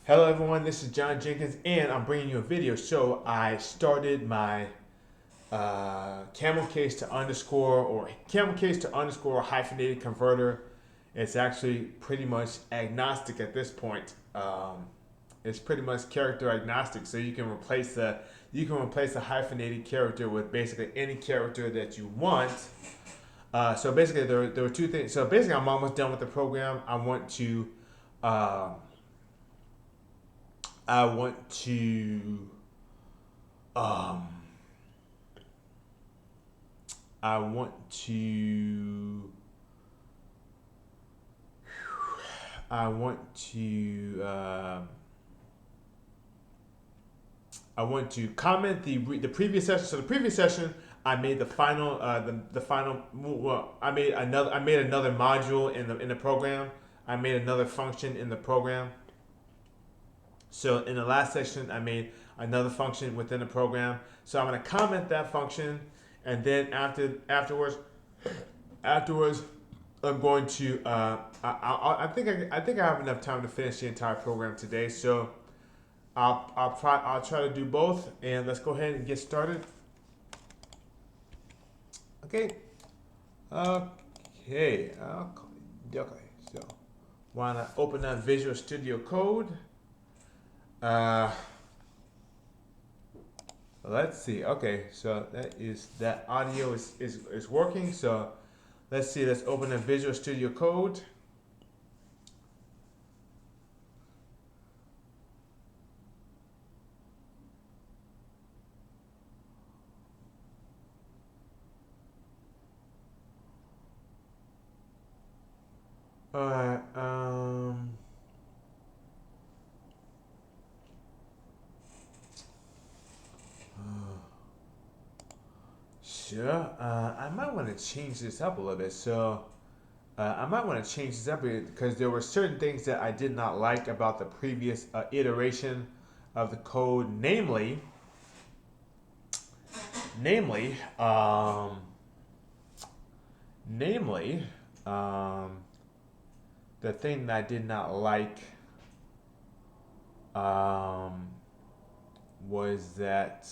Hello everyone, this is John Jenkins and I'm bringing you a video. So I started my camel case to underscore hyphenated converter. It's actually pretty much agnostic at this point. It's pretty much character agnostic, so you can replace the hyphenated character with basically any character that you want. So basically, there were two things. So basically, I'm almost done with the program. Uh, I want to um, I want to I want to I want to comment the previous session. So the previous session, I made the final the final. Well, I made another module in the program. I made another function in the program. So in the last section, I made another function within the program. So I'm going to comment that function, and then afterwards, I'm going to. I think I have enough time to finish the entire program today. So I'll try to do both, and let's go ahead and get started. Okay. Okay. So why not open up Visual Studio Code? Let's see. Okay, so that audio is working. So let's see. Let's open a Visual Studio Code. All right. Sure. I might want to change this up a little bit. So I might want to change this up because there were certain things that I did not like about the previous iteration of the code, namely, namely, the thing that I did not like was that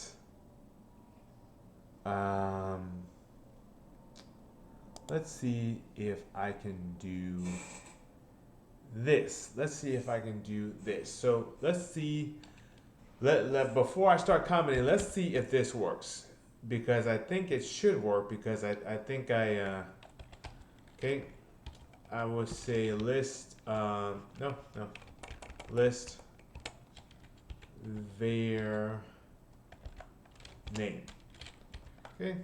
let's see if I can do this. Let's see if I can do this. So let's see. Before I start commenting, let's see if this works, because I think it should work, because I think okay, I will say list list var name. Okay,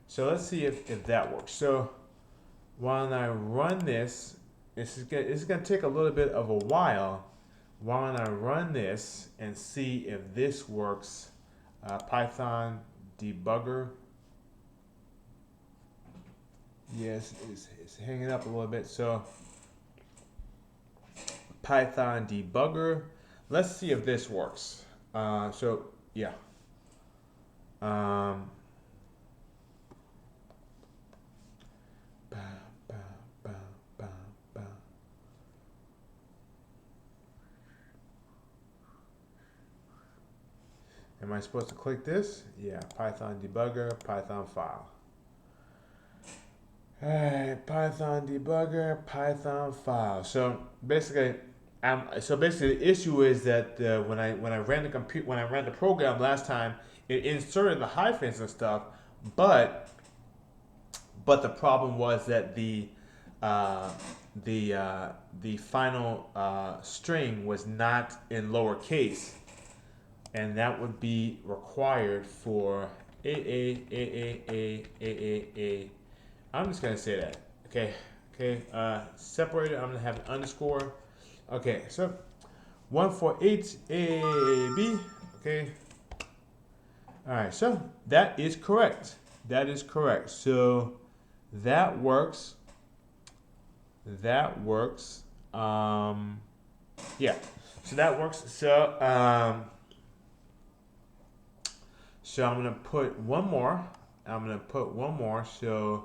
so let's see if that works. So while I run this, this is gonna take a little bit of a while. While I run this and see if this works, Python debugger. Yes, it's hanging up a little bit. So Python debugger. Let's see if this works. So yeah. Am I supposed to click this? Yeah, Python debugger, Python file. All right, Python debugger, Python file. So basically, the issue is that when I ran the program last time, it inserted the hyphens and stuff, but the problem was that the final string was not in lowercase, and that would be required for a. I'm just gonna say that. Okay. Separated. I'm gonna have an underscore. Okay. So 148 AB. Okay. All right. So that is correct. That is correct. So that works. That works. Yeah. So that works. So so I'm gonna put one more. So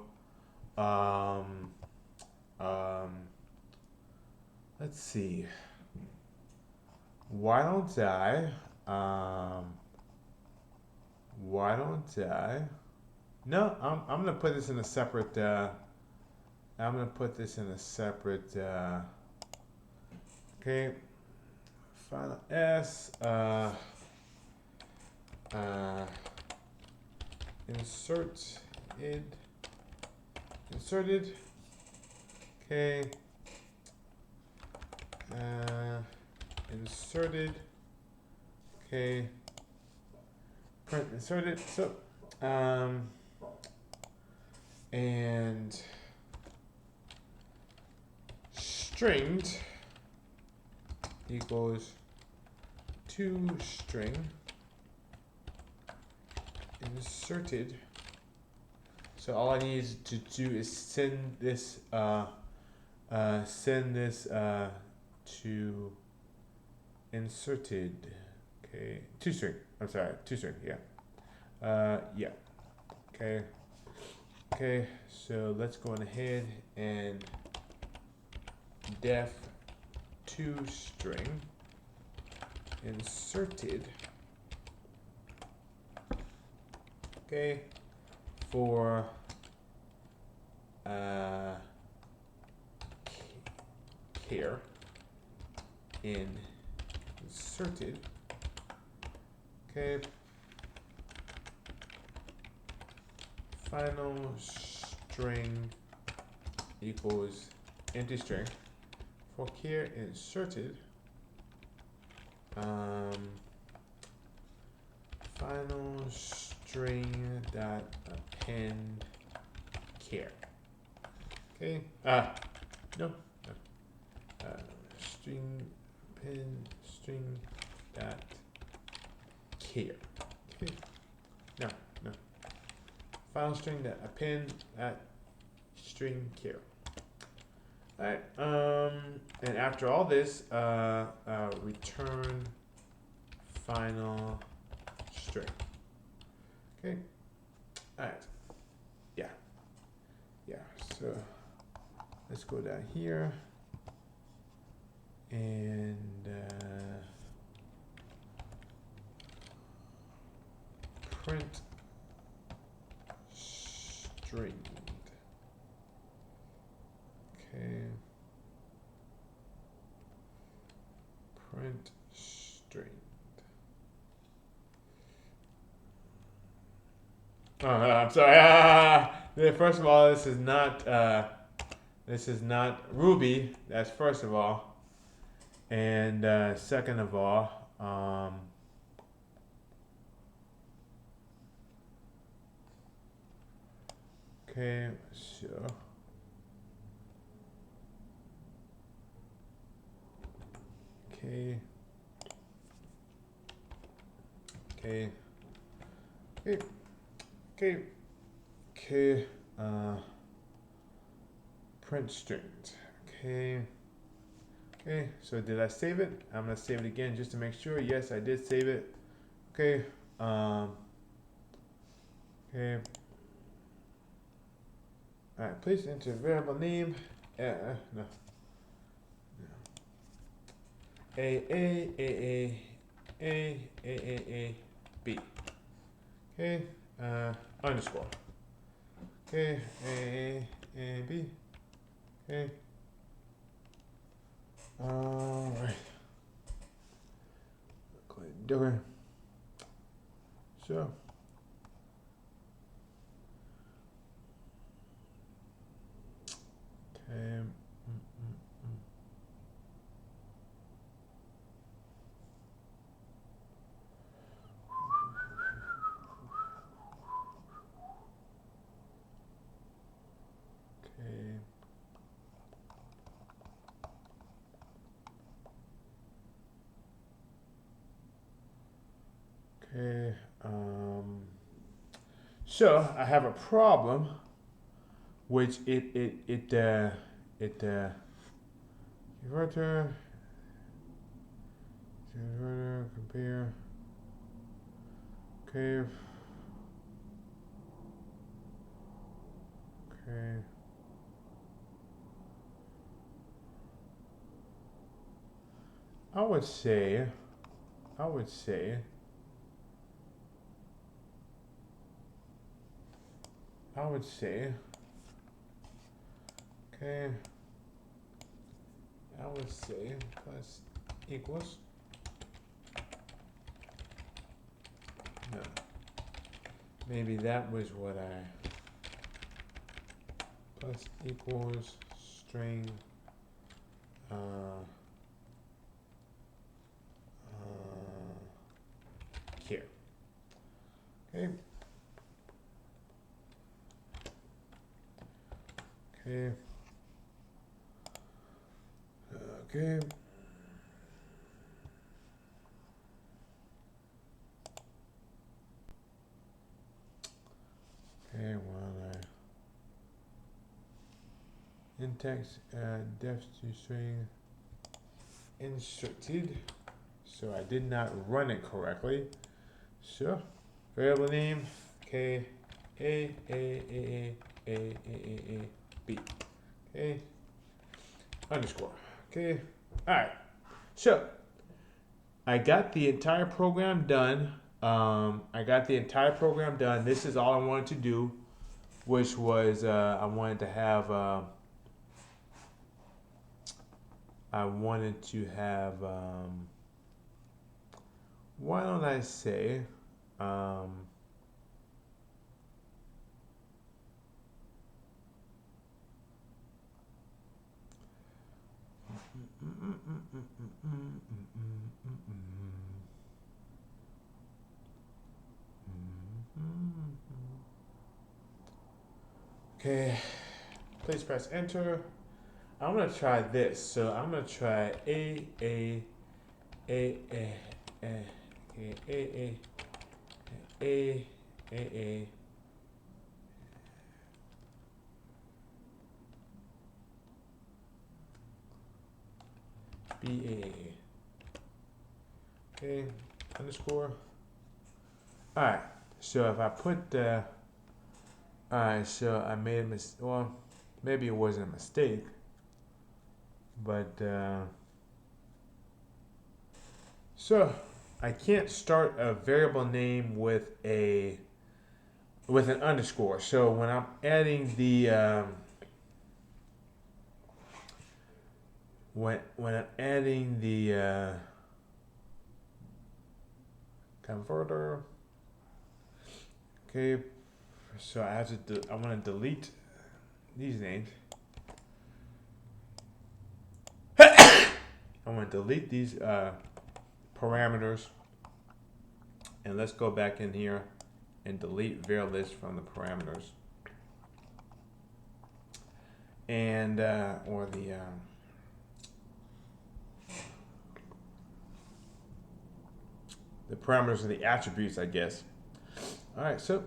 let's see. why don't I, why don't I, no, I'm gonna put this in a separate, I'm gonna put this in a separate, okay, final S, inserted, okay, inserted, okay, print inserted, so, and stringed equals to string inserted. So all I need to do is send this to inserted. Okay, to string. I'm sorry, to string. Yeah. Yeah. Okay. Okay. So let's go on ahead and def to string inserted. Okay. For care inserted. Okay. Final string equals empty string for care inserted. Final string dot append care. Okay. No. String append string dot care. Okay. No. Final string dot append at string care. All right. And after all this, return final string. Okay. All right. Yeah. So let's go down here and print string. Okay. Print string. Oh, I'm sorry. First of all, this is not Ruby. That's first of all, and second of all, okay, so. Okay. Print strings. Okay, so did I save it? I'm gonna save it again just to make sure. Yes, I did save it. Okay. Okay. Alright, please enter variable name. No. A B. Okay, underscore. Okay, A B. Okay. All right. Okay. So. Okay. Okay. So I have a problem, which converter compare. Okay. I would say, okay, plus equals, no, maybe that was what plus equals string, here, okay, okay, okay. Okay, well, index def to string inserted, so I did not run it correctly. So variable name k a b, okay, underscore, okay. All right, so I got the entire program done. This is all I wanted to do, which was I wanted to have why don't I say okay, please press enter. I'm gonna try this. So I'm gonna try a a a a a a a a b a. Okay, underscore. All right. So if I put all right, so I made a mistake. Well, maybe it wasn't a mistake, but so I can't start a variable name with an underscore. So when I'm adding the when I'm adding the converter, okay. So I have to. I want to delete these names. I want to delete these parameters, and let's go back in here and delete varlist from the parameters, and or the parameters of the attributes, I guess. All right, so.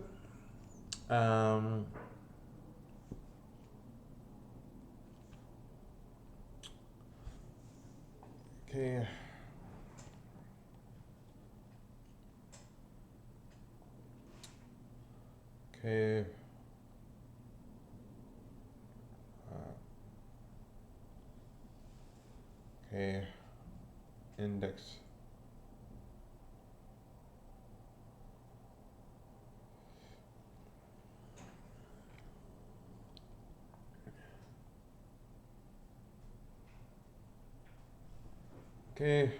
Okay. Okay. Okay. Index. Okay.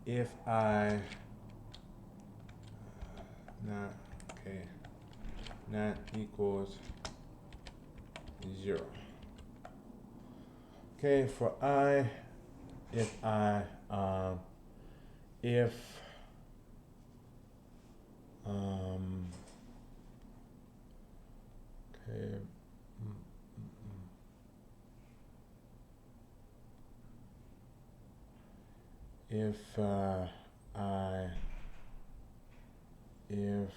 If I not equals 0. Okay, for I, if I if okay. If I if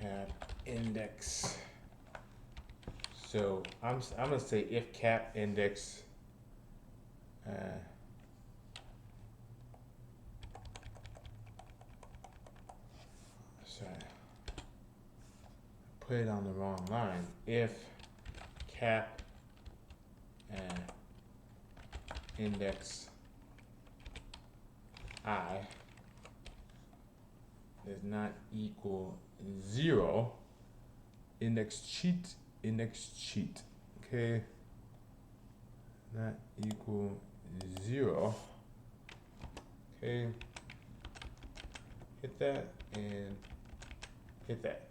cap index, so I'm gonna say if cap index sorry, put it on the wrong line. If cap index I does not equal 0, index cheat, okay, not equal 0, okay, hit that and hit that,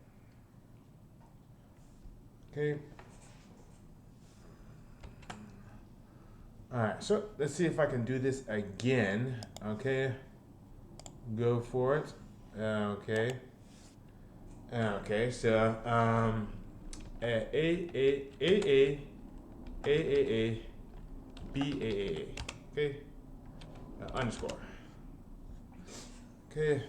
okay. All right, so let's see if I can do this again, okay, go for it, okay. Okay, so AAA, BAA, okay, underscore, okay,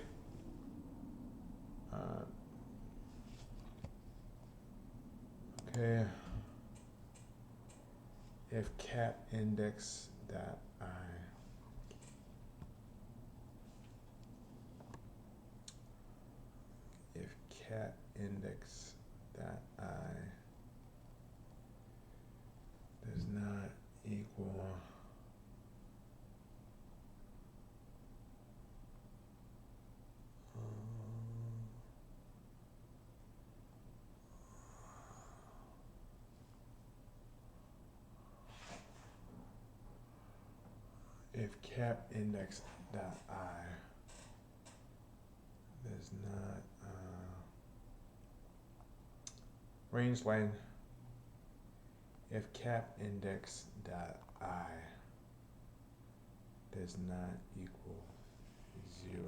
okay, if cap index dot I, if cap index dot I does not equal if cap index dot I does not range line, if cap index dot I does not equal 0,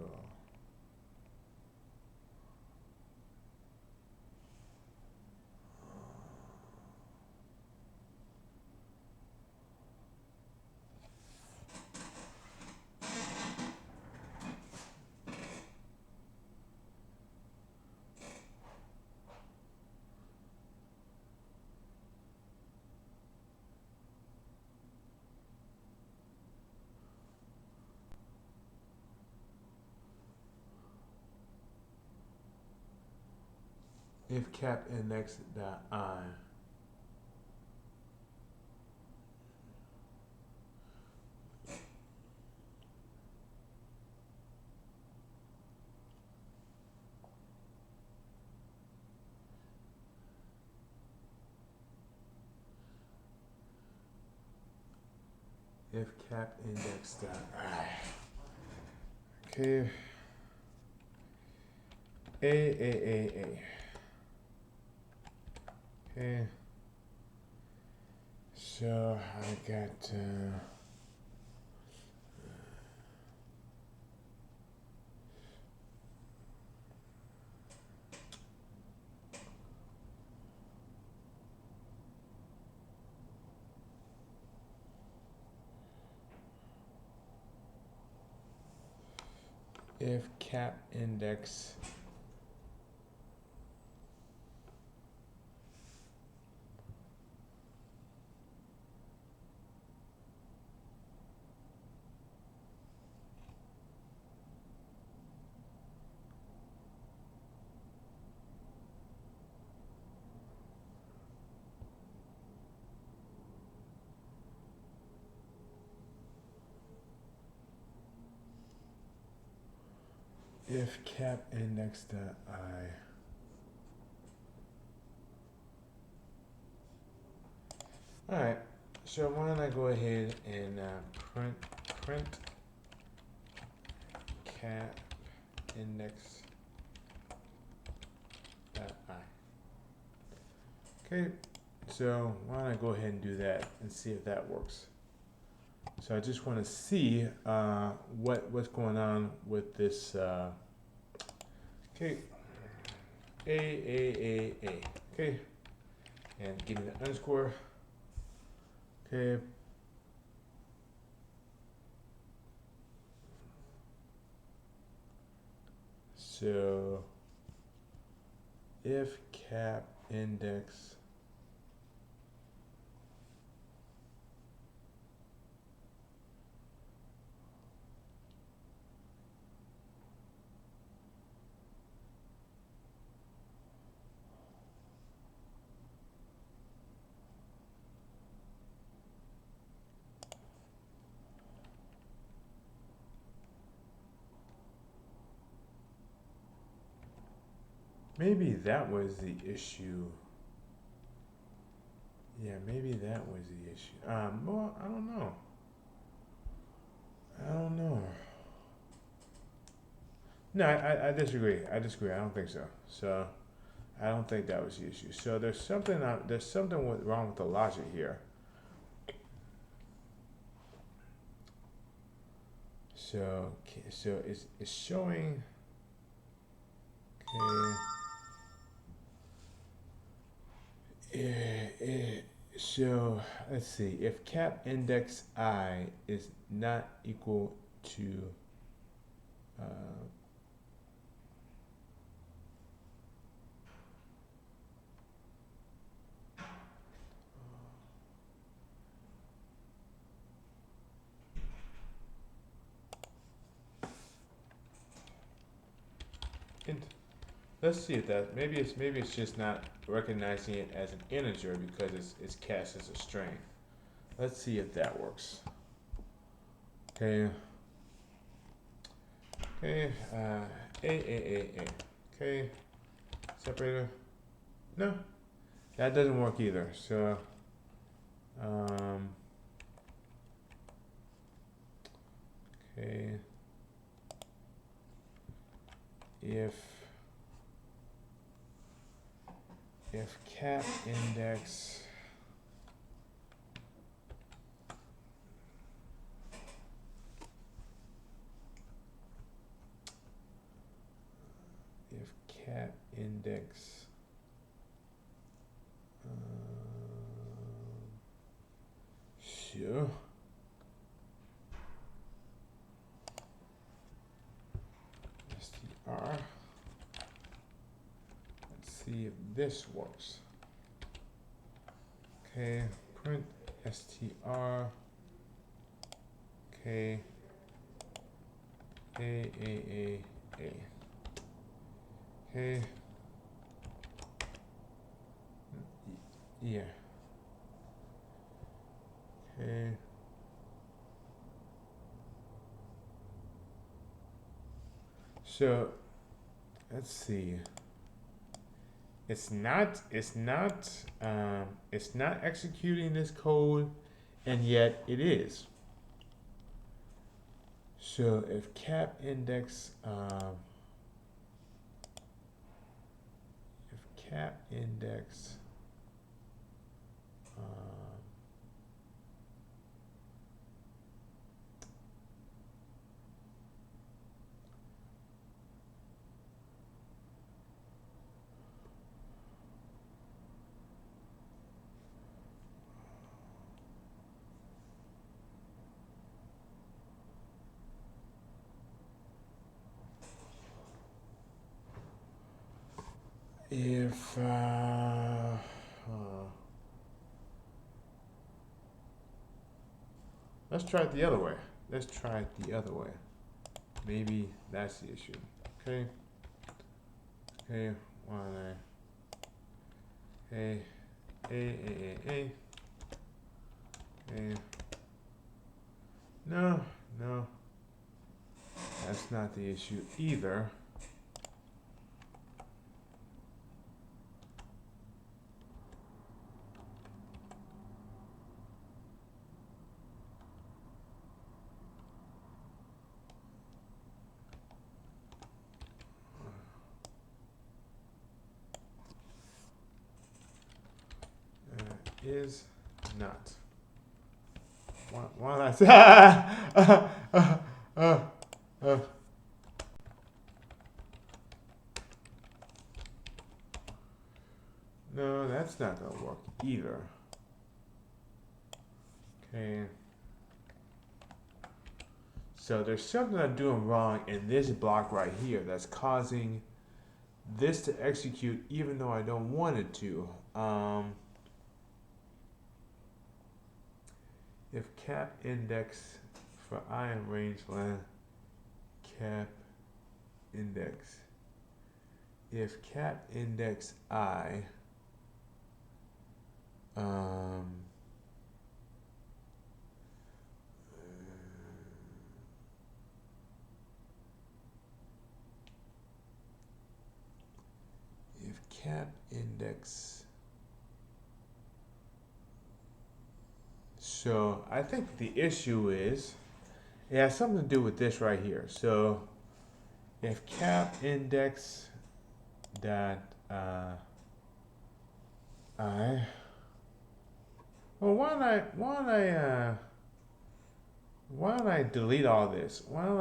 if cap index dot I if cap index dot I, okay, A, okay, so I got if cap index if cap index dot I all right, so why don't I go ahead and print cap index dot I, okay, so why don't I go ahead and do that and see if that works. So I just want to see what's going on with this. Okay, A. Okay, and give me the underscore. Okay. So if cap index maybe that was the issue. Yeah, maybe that was the issue. Well, I don't know. I don't know. No, I disagree. I disagree. I don't think so. So I don't think that was the issue. So there's something wrong with the logic here. So it's showing. Okay. So let's see. If cap index I is not equal to int. Let's see if that maybe it's just not recognizing it as an integer because it's cast as a string. Let's see if that works. Okay. Okay. A. Okay. Separator. No, that doesn't work either. So. Okay. If cap index sure. str. Let's see if this works. Okay, print str. Okay. A. Okay. Yeah. Okay. So let's see. It's not executing this code, and yet it is. So if cap index if let's try it the other way. Maybe that's the issue. Okay. Okay. One. A. Okay. No. That's not the issue either. Is not. One last. No, that's not gonna work either. Okay. So there's something I'm doing wrong in this block right here that's causing this to execute even though I don't want it to. If cap index for I in rangeland, cap index. If cap index I, if cap index. So I think the issue is, it has something to do with this right here. So if cap index dot I, well, why don't I delete all this? Why don't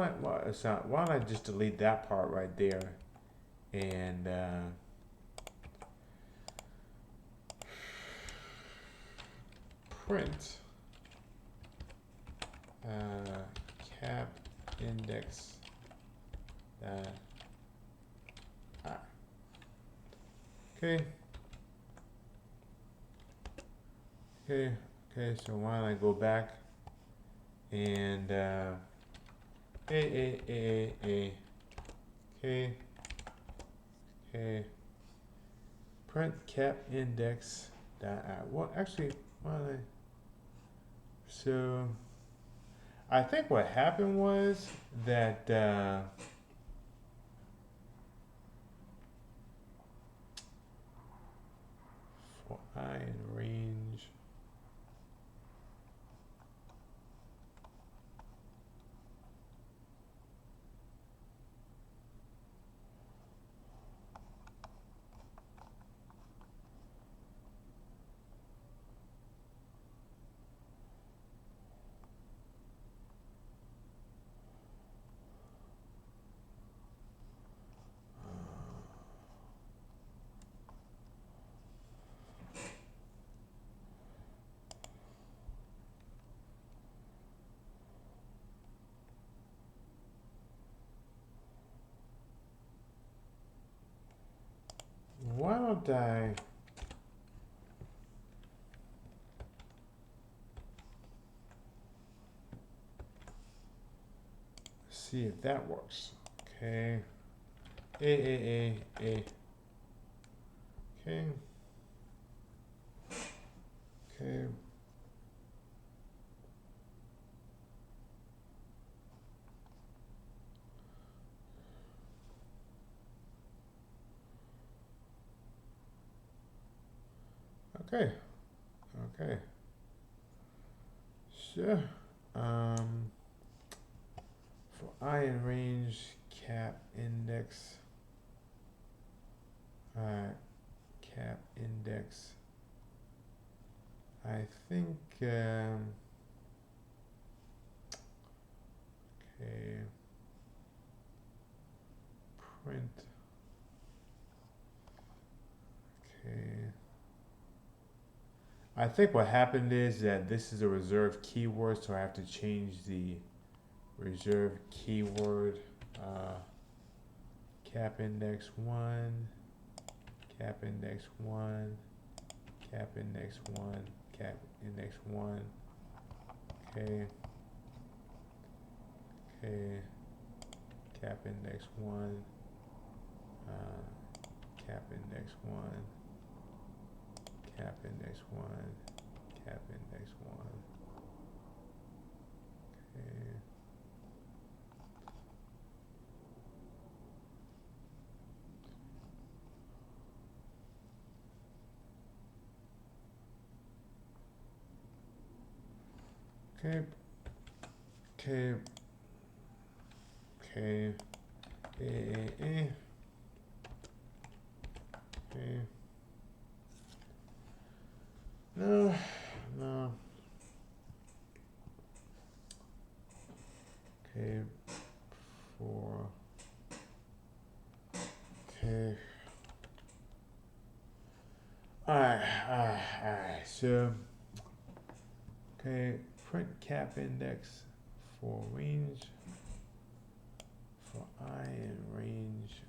I just delete that part right there and print cap index dot I. Okay. Okay, so why don't I go back and okay, print cap index dot I. Well, actually, why don't I? So, I think what happened was that for I in range. Why don't I see if that works? Okay. A. Okay. Okay. Okay. Okay. Sure. For I in range cap index. Cap index. I think. Okay. Print. Okay. I think what happened is that this is a reserved keyword, so I have to change the reserved keyword. Cap index 1, cap index 1, cap index 1, cap index 1. Okay. Okay. Cap index 1, cap index 1. Cap index 1, cap index 1. Okay. Okay. Okay. Okay. Okay. No. Okay. Okay. Alright, so, okay, print cap index for range, for I and range,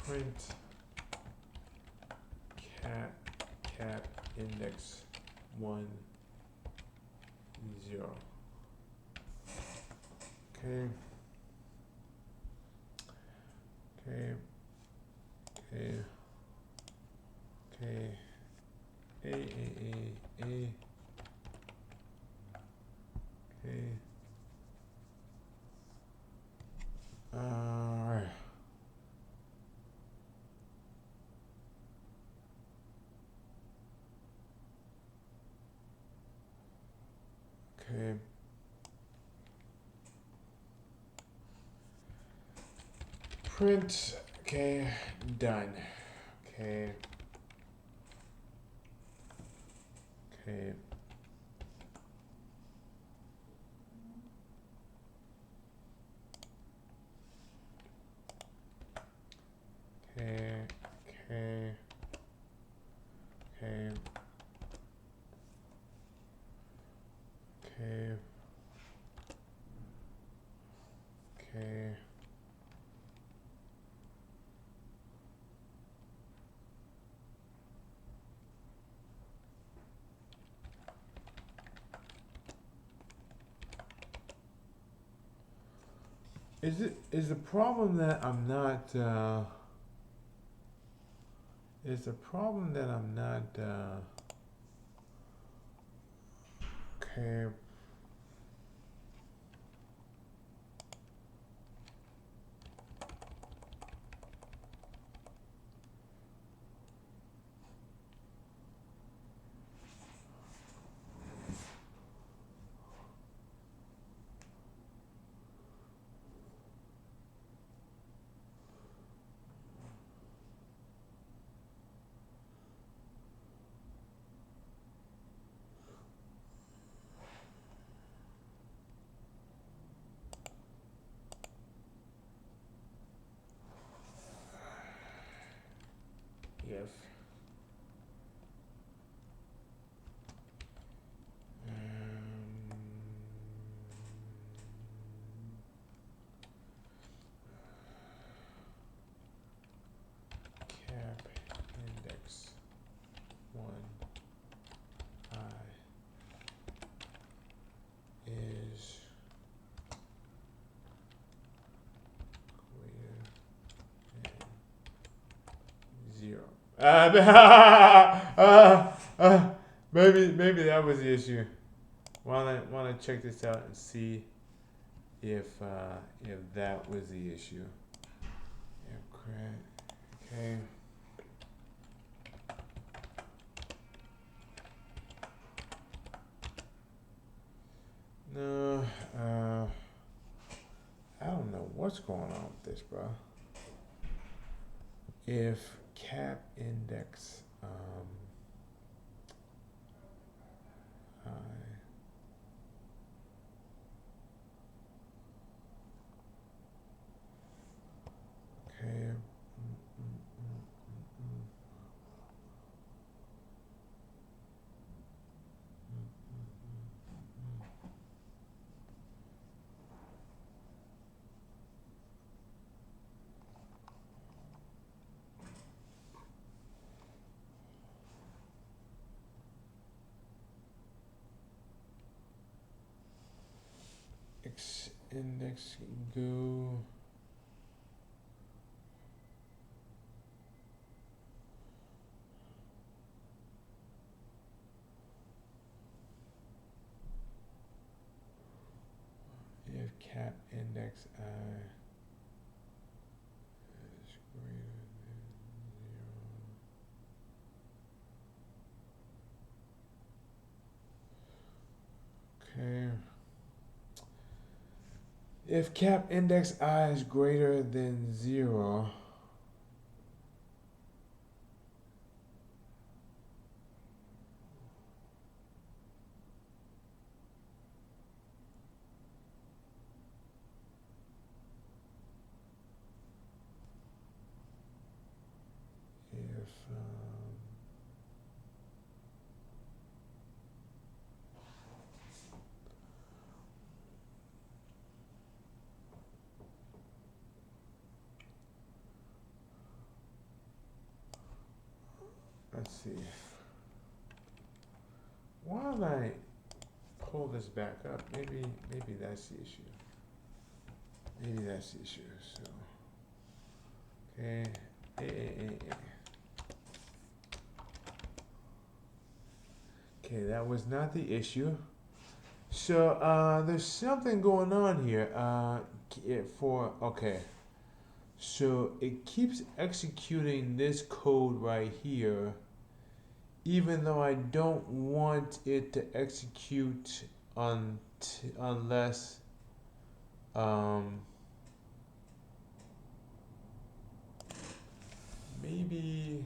print cap index 1, 0. Okay. Okay. Okay. Okay. A. Okay. Alright. Okay. Print. Okay. Done. Okay. Okay. Okay. Okay. Okay. Okay. Okay. Is the problem that I'm not is the problem that I'm not okay. If cap index 1 I is greater than 0. Maybe that was the issue. Wanna check this out and see if that was the issue. Okay. No, I don't know what's going on with this, bro. If cap index I okay. X index go. If cap index I is greater than 0. Okay. If cap index I is greater than 0, let's see. Why don't I pull this back up? Maybe that's the issue. Maybe that's the issue. So, okay, okay, that was not the issue. So there's something going on here. Okay. So it keeps executing this code right here, even though I don't want it to execute unless maybe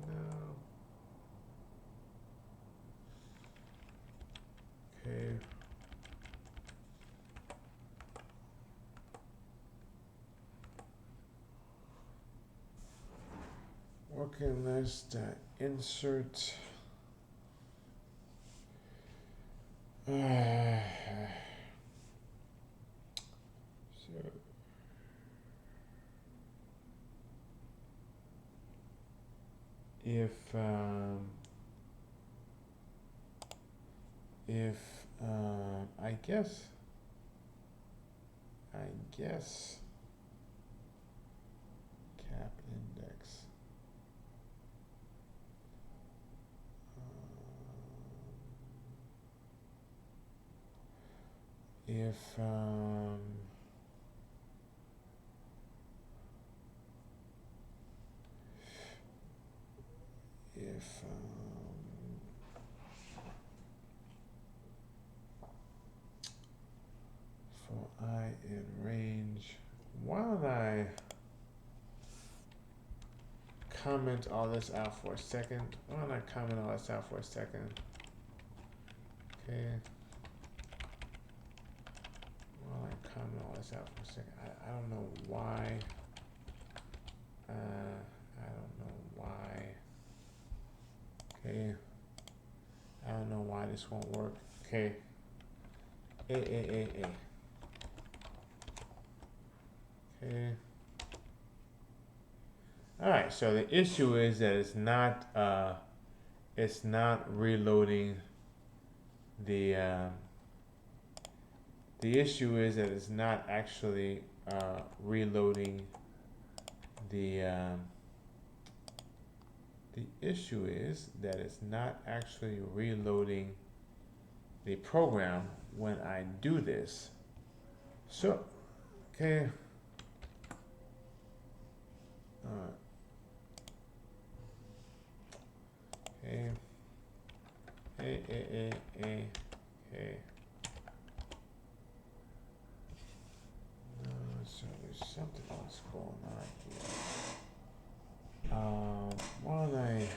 no. Okay. Working list, insert. So if I guess cap index. If for I in range, why don't I comment all this out for a second? Why don't I comment all this out for a second? Okay. Why don't I comment all this out for a second? I don't know why. I don't know why. Okay. I don't know why this won't work. Okay. A. Okay. All right. So the issue is that it's not reloading the issue is that it's not actually reloading the issue is that it's not actually reloading the program when I do this. So, okay. Okay. Okay. So there's something else going on here. Why don't I?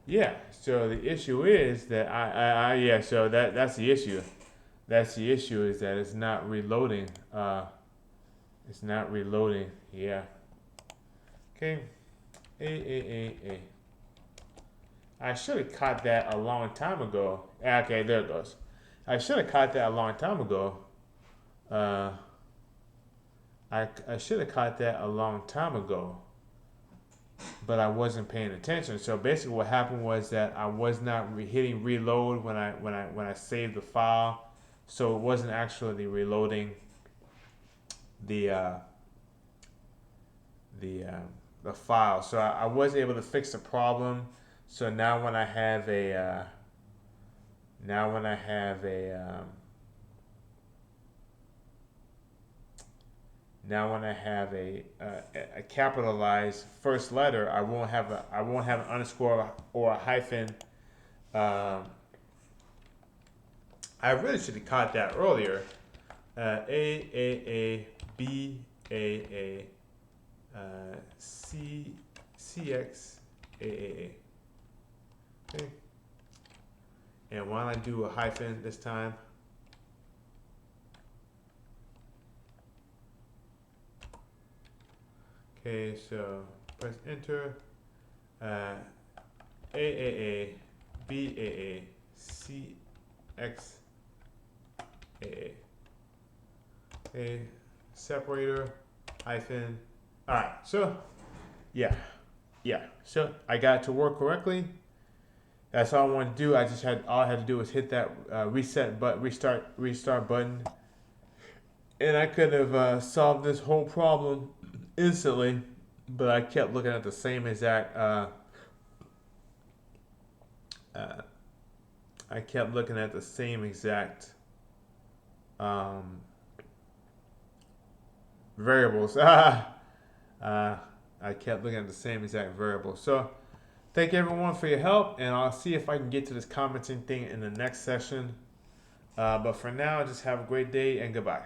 Yeah. So the issue is that yeah. So that's the issue. That's the issue is that it's not reloading. It's not reloading. Yeah. Okay. A. I should have caught that a long time ago. Okay, there it goes. I should have caught that a long time ago. Uh, I should have caught that a long time ago, but I wasn't paying attention. So basically, what happened was that I was not hitting reload when I saved the file, so it wasn't actually reloading the uh, the uh, the file. So I was able to fix the problem. So now when I have a now when I have a now when I have a capitalized first letter, I won't have an underscore or a hyphen. Um, I really should have caught that earlier. A B A C X A. Okay. And why don't I do a hyphen this time? Okay, so press enter. A B A C X A. Okay, separator hyphen. All right, so yeah. So I got it to work correctly. That's all I want to do. All I had to do was hit that restart button, and I could have solved this whole problem instantly. But I kept looking at the same exact. I kept looking at the same exact variables. I kept looking at the same exact variables. So thank you everyone for your help, and I'll see if I can get to this commenting thing in the next session. But for now, just have a great day and goodbye.